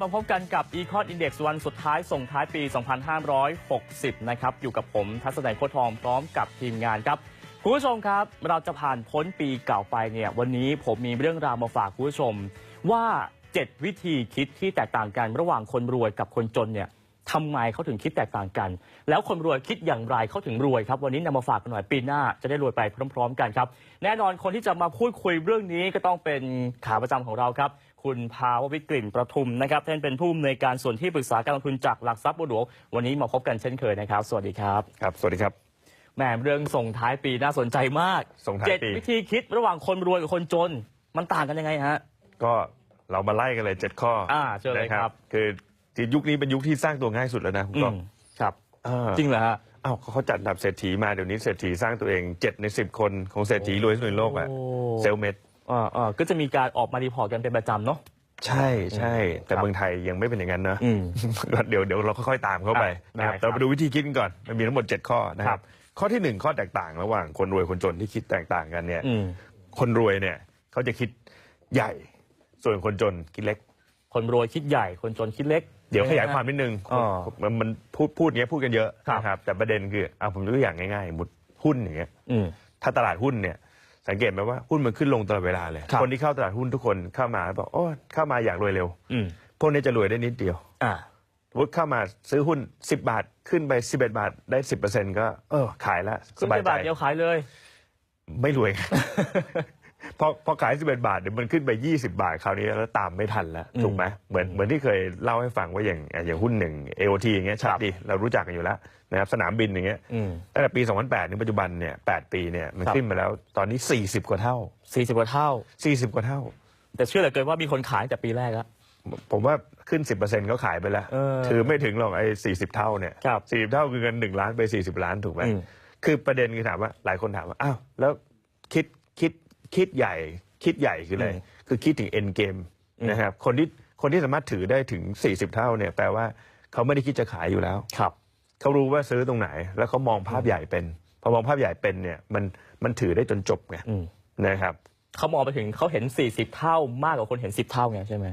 มาพบกันกับ Econ Index วันสุดท้ายส่งท้ายปี 2560 นะครับอยู่กับผมทัศนัยโคตรทองพร้อมกับทีมงานครับคุณผู้ชมครับเราจะผ่านพ้นปีเก่าไปเนี่ยวันนี้ผมมีเรื่องราวมาฝากคุณผู้ชมว่า7วิธีคิดที่แตกต่างกันระหว่างคนรวยกับคนจนเนี่ยทำไมเขาถึงคิดแตกต่างกันแล้วคนรวยคิดอย่างไรเขาถึงรวยครับวันนี้นำมาฝากกันหน่อยปีหน้าจะได้รวยไปพร้อมๆกันครับแน่นอนคนที่จะมาพูดคุยเรื่องนี้ก็ต้องเป็นขาประจำของเราครับคุณภาววิทย์กลิ่นประทุมนะครับท่านเป็นผู้อำนวยการส่วนที่ปรึกษาการลงทุนจากหลักทรัพย์บัวหลวงวันนี้มาพบกันเช่นเคยนะครับสวัสดีครับครับสวัสดีครับแหมเรื่องส่งท้ายปีน่าสนใจมากส่งท้ายปี7วิธีคิดระหว่างคนรวยกับคนจนมันต่างกันยังไงฮะก็เรามาไล่กันเลย7ข้อเชิญเลยครับคือยุคนี้เป็นยุคที่สร้างตัวง่ายสุดแล้วนะคุณกอล์ฟครับจริงเหรอฮะเขาจัดอันดับเศรษฐีมาเดี๋ยวนี้เศรษฐีสร้างตัวเอง7 ใน 10คนของเศรษฐีรวยที่สุดในโลกอะเซลเมดก็จะมีการออกมารีพอร์ตกันเป็นประจำเนาะใช่แต่เมืองไทยยังไม่เป็นอย่างนั้นนะเดี๋ยวเราค่อยๆตามเข้าไปนะครับเราไปดูวิธีคิดกันก่อนมันมีทั้งหมด7ข้อนะครับข้อที่1ข้อแตกต่างระหว่างคนรวยคนจนที่คิดแตกต่างกันเนี่ยคนรวยเนี่ยเขาจะคิดใหญ่ส่วนคนจนคิดเล็กคนรวยคิดใหญ่คนจนคิดเล็กเดี๋ยวขยายความนิดนึงมันพูดเงี้ยพูดกันเยอะนะครับแต่ประเด็นคือผมยกตัวอย่างง่ายๆหมดหุ้นอย่างเงี้ยถ้าตลาดหุ้นเนี่ยสังเกตไหมว่าหุ้นมันขึ้นลงตลอดเวลาเลยคนที่เข้าตลาดหุ้นทุกคนเข้ามาบอกโอ้เข้ามาอยากรวยเร็วพวกนี้จะรวยได้นิดเดียวสมมติเข้ามาซื้อหุ้น10 บาทขึ้นไป11 บาทได้ 10% ก็ขายแล้วสบายใจบาทเดียวขายเลยไม่รวยพอขาย11 บาทเดี๋ยวมันขึ้นไป20 บาทคราวนี้แล้วตามไม่ทันแล้วถูกไหมเหมือนที่เคยเล่าให้ฟังว่าอย่างหุ้นหนึ่ง AOT อย่างเงี้ยชัดดีเรารู้จักกันอยู่แล้วนะครับสนามบินอย่างเงี้ยตั้งแต่ปี 2008 ถึงปัจจุบันเนี่ย8 ปีเนี่ยมันขึ้นมาแล้วตอนนี้40 กว่าเท่า40 กว่าเท่า40 กว่าเท่าแต่เชื่อเหลือเกินว่ามีคนขายแต่ปีแรกแล้วผมว่าขึ้น 10% ก็ขายไปแล้วถือไม่ถึงหรอกไอ้40 เท่าเนี่ย40 เท่าคือเงิน1 ล้านไป40 ล้านถูกไหมคือประเด็นคือถามว่าหลายคนถามว่าอ้าวแล้วคิดใหญ่คืออะไรคือคิดถึง end game นะครับคนที่สามารถถือได้ถึง40 เท่าเนี่ยแปลว่าเขาไม่ได้คิดจะขายอยู่แล้วเขารู้ว่าซื้อตรงไหนแล้วเขามองภาพใหญ่เป็นพอมองภาพใหญ่เป็นเนี่ยมันถือได้จนจบไงนะครับเขามองไปถึงเขาเห็น40 เท่ามากกว่าคนเห็น10 เท่าไงใช่ไหม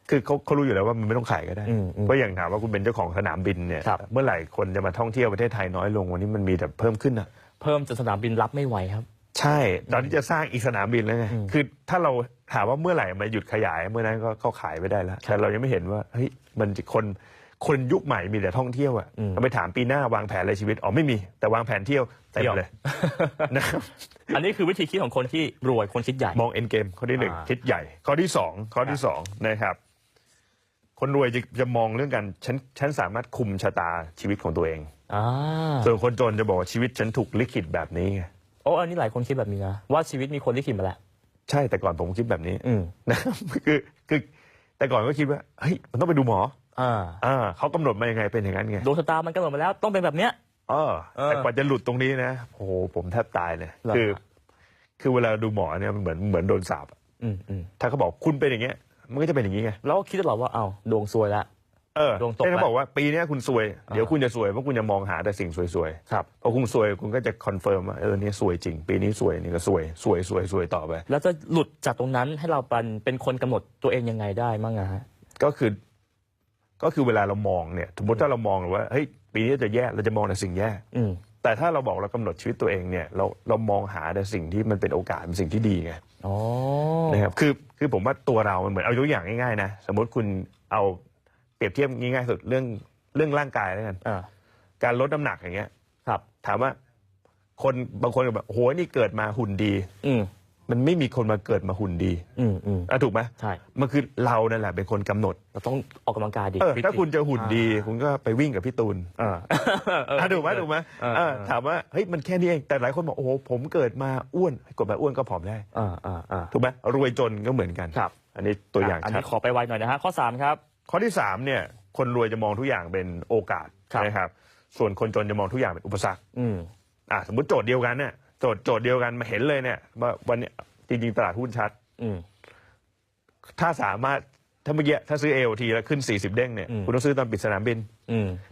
คือเขารู้อยู่แล้วว่ามันไม่ต้องขายก็ได้เพราะอย่างถามว่าคุณเป็นเจ้าของสนามบินเนี่ยเมื่อไหร่คนจะมาท่องเที่ยวประเทศไทยน้อยลงวันนี้มันมีแต่เพิ่มขึ้นนะเพิ่มจนสนามบินรับไม่ไหวครับใช่ตอนที่จะสร้างอีกสนามบินแล้วไงคือถ้าเราถามว่าเมื่อไหร่มาหยุดขยายเมื่อนั้นก็เขาขายไม่ได้แล้วแต่เรายังไม่เห็นว่าเฮ้ยมันคนยุคใหม่มีแต่ท่องเที่ยวเราไปถามปีหน้าวางแผนอะไรชีวิตไม่มีแต่วางแผนเที่ยวเต็มเลยนะครับอันนี้คือวิธีคิดของคนที่รวยคนคิดใหญ่มองเอ็นเกมข้อที่1คิดใหญ่ข้อที่2นะครับคนรวยจะมองเรื่องกันฉันสามารถคุมชะตาชีวิตของตัวเองส่วนคนจนจะบอกว่าชีวิตฉันถูกลิขิตแบบนี้ไงอันนี้หลายคนคิดแบบนี้นะว่าชีวิตมีคนลิขิตมาแล้วใช่แต่ก่อนผมคิดแบบนี้นะครับคือแต่ก่อนก็คิดว่าเฮ้ยมันต้องไปดูหมอเขากำหนดมายังไงเป็นอย่างนั้นไงดวงชะตามันกำหนดมาแล้วต้องเป็นแบบเนี้ยแต่กว่าจะหลุดตรงนี้นะโอ้โหผมแทบตายเลยคือเวลาดูหมอเนี่ยมันเหมือนโดนสาปถ้าเขาบอกคุณเป็นอย่างเงี้ยมันก็จะเป็นอย่างนี้ไงแล้วคิดตลอดว่าดวงซวยละดวงตกเขาบอกว่าปีนี้คุณซวยเดี๋ยวคุณจะซวยเพราะคุณจะมองหาแต่สิ่งซวยๆครับพอคุณซวยคุณก็จะคอนเฟิร์มว่านี่ซวยจริงปีนี้ซวยนี่ก็ซวยต่อไปแล้วจะหลุดจากตรงนั้นให้เราเป็นคนกำหนดตัวเองยังไงได้มั่งฮะก็คือเวลาเรามองเนี่ยสมมติถ้าเรามองว่าเฮ้ยปีนี้จะแย่เราจะมองแต่สิ่งแย่แต่ถ้าเราบอกเรากำหนดชีวิตตัวเองเนี่ยเรามองหาแต่สิ่งที่มันเป็นโอกาสเป็นสิ่งที่ดีไงนะครับคือผมว่าตัวเรามันเหมือนเอาตัวอย่างง่ายๆนะสมมติคุณเอาเปรียบเทียบง่ายๆสุดเรื่องร่างกายแล้วกันการลดน้ำหนักอย่างเงี้ยถามว่าบางคนก็แบบโหนี่เกิดมาหุ่นดีมันไม่มีคนมาเกิดมาหุ่นดีถูกไหมใช่มันคือเรานั่นแหละเป็นคนกำหนดเราต้องออกกำลังกายดีถ้าคุณจะหุ่นดีคุณก็ไปวิ่งกับพี่ตูนถูกไหมถามว่าเฮ้ยมันแค่นี้เองแต่หลายคนบอกโอ้โหผมเกิดมาอ้วนกดมาอ้วนก็ผอมได้ถูกไหมรวยจนก็เหมือนกันอันนี้ตัวอย่างอันนี้ขอไปไวหน่อยนะฮะข้อ3ครับข้อที่3เนี่ยคนรวยจะมองทุกอย่างเป็นโอกาสนะครับส่วนคนจนจะมองทุกอย่างเป็นอุปสรรคสมมติโจทย์เดียวกันเนี่ยโจทย์เดียวกันมาเห็นเลยเนี่ยว่าวันนี้จริงๆตลาดหุ้นชัดถ้าสามารถถ้าเมื่อกี้ถ้าซื้อ AOT แล้วขึ้น40 เด้งเนี่ยคุณต้องซื้อตอนปิดสนามบิน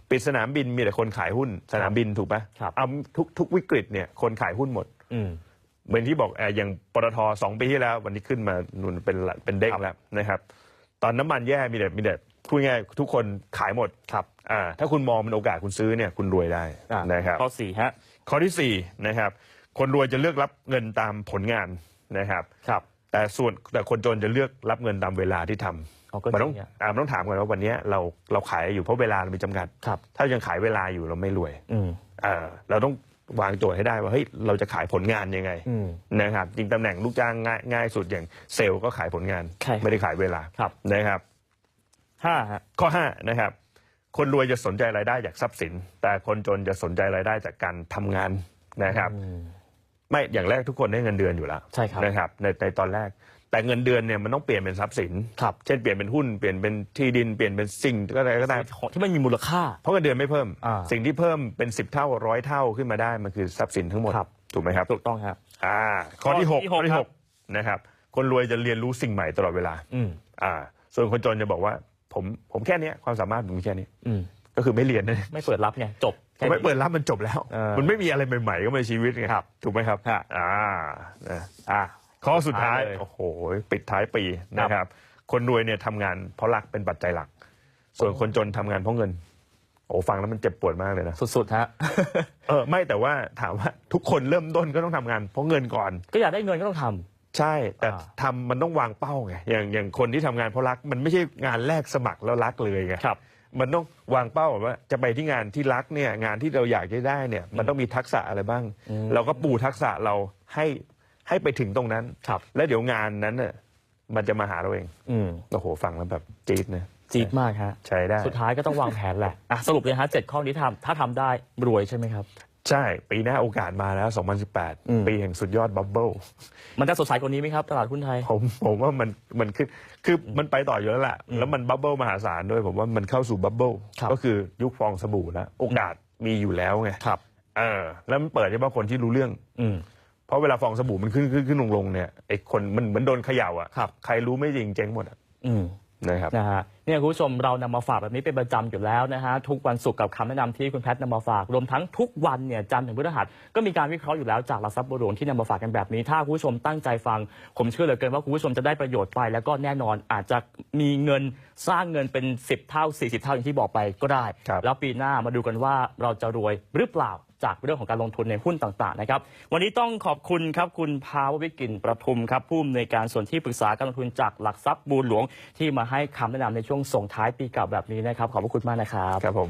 ปิดสนามบินมีแต่คนขายหุ้นสนามบินถูกไหมเอาทุกวิกฤตเนี่ยคนขายหุ้นหมดเหมือนที่บอกอย่างปตท2 ปีที่แล้ววันนี้ขึ้นมาเป็นเด้งแล้วนะครับตอนน้ำมันแย่มีแต่ พูดง่ายทุกคนขายหมด ครับ ถ้าคุณมองเป็นโอกาสคุณซื้อเนี่ยคุณรวยได้นะครับข้อ4ฮะข้อที่4นะครับคนรวยจะเลือกรับเงินตามผลงานนะครับแต่คนจนจะเลือกรับเงินตามเวลาที่ทำมันต้องถามกันว่าวันนี้เราขายอยู่เพราะเวลาเรามีจำกัดถ้ายังขายเวลาอยู่เราไม่รวยเราต้องวางโจทย์ให้ได้ว่าเฮ้ยเราจะขายผลงานยังไงนะครับจริงตำแหน่งลูกจ้างง่ายสุดอย่างเซลล์ก็ขายผลงานไม่ได้ขายเวลานะครับข้อ5นะครับคนรวยจะสนใจรายได้จากทรัพย์สินแต่คนจนจะสนใจรายได้จากการทำงานนะครับไม่อย่างแรกทุกคนได้เงินเดือนอยู่แล้วนะครับในตอนแรกแต่เงินเดือนเนี่ยมันต้องเปลี่ยนเป็นทรัพย์สินเช่นเปลี่ยนเป็นหุ้นเปลี่ยนเป็นที่ดินเปลี่ยนเป็นสิ่งก็ได้ของที่มันมีมูลค่าเพราะเงินเดือนไม่เพิ่มสิ่งที่เพิ่มเป็น10 เท่า100 เท่าขึ้นมาได้มันคือทรัพย์สินทั้งหมดถูกไหมครับถูกต้องครับข้อที่6นะครับคนรวยจะเรียนรู้สิ่งใหม่ตลอดเวลาส่วนคนจนจะบอกว่าผมแค่นี้ความสามารถผมแค่นี้ก็คือไม่เรียนไม่เปิดรับไงจบไม่เปิดรับมันจบแล้วมันไม่มีอะไรใหม่ๆก็ในชีวิตไงถูกไหมครับข้อสุดท้ายโอ้โหปิดท้ายปีนะครับคนรวยเนี่ยทำงานเพราะรักเป็นปัจจัยหลักส่วนคนจนทำงานเพราะเงินโอ้ฟังแล้วมันเจ็บปวดมากเลยนะสุดๆฮะไม่แต่ว่าถามว่าทุกคนเริ่มต้นก็ต้องทำงานเพราะเงินก่อนก็อยากได้เงินก็ต้องทำใช่แต่มันต้องวางเป้าไงอย่างคนที่ทำงานเพราะรักมันไม่ใช่งานแรกสมัครแล้วรักเลยไงมันต้องวางเป้าว่าจะไปที่งานที่รักเนี่ยงานที่เราอยากได้เนี่ยมันต้องมีทักษะอะไรบ้างเราก็ปูทักษะเราให้ไปถึงตรงนั้นแล้วเดี๋ยวงานนั้นเนี่ยมันจะมาหาเราเองโอ้โหฟังแล้วแบบจี๊ดนะจี๊ดมากฮะใช้ได้สุดท้ายก็ต้องวางแผนแหละสรุปเลยฮะ7 ข้อนี้ถ้าทำได้รวยใช่ไหมครับใช่ปีหน้าโอกาสมาแล้ว2018ปีแห่งสุดยอดบับเบิ้ลมันจะสดใสกว่านี้ไหมครับตลาดหุ้นไทยผมว่ามันคือมันไปต่ออยู่แล้วแหละแล้วมันบับเบิ้ลมหาศาลด้วยผมว่ามันเข้าสู่บับเบิ้ลก็คือยุคฟองสบู่แล้วโอกาสมีอยู่แล้วไงแล้วมันเปิดเฉพาะคนที่รู้เรื่องเพราะเวลาฟองสบู่มันขึ้นลงเนี่ยไอ้คนมันเหมือนโดนเขย่าใครรู้ไม่จริงเจ๊งหมดนะครับเนี่ยคุณผู้ชมเรานำมาฝากแบบนี้เป็นประจำอยู่แล้วนะฮะทุกวันศุกร์กับคำแนะนำที่คุณแพทย์นำมาฝากรวมทั้งทุกวันเนี่ยจันทร์ถึงพฤหัสก็มีการวิเคราะห์อยู่แล้วจากหลักทรัพย์บัวหลวงที่นำมาฝากกันแบบนี้ถ้าคุณผู้ชมตั้งใจฟังผมเชื่อเหลือเกินว่าคุณผู้ชมจะได้ประโยชน์ไปแล้วก็แน่นอนอาจจะมีเงินสร้างเงินเป็น10 เท่า40 เท่าอย่างที่บอกไปก็ได้แล้วปีหน้ามาดูกันว่าเราจะรวยหรือเปล่าจากเรื่องของการลงทุนในหุ้นต่างๆนะครับวันนี้ต้องขอบคุณครับคุณภาววิกฤตประทุมครับผู้อำนวยการส่วนที่ปรึกษาการลงทุนจากหลักทรัพย์บัวหลวงที่มาให้คำแนะนำในช่วงส่งท้ายปีเก่าแบบนี้นะครับขอบพระคุณมากนะครับครับผม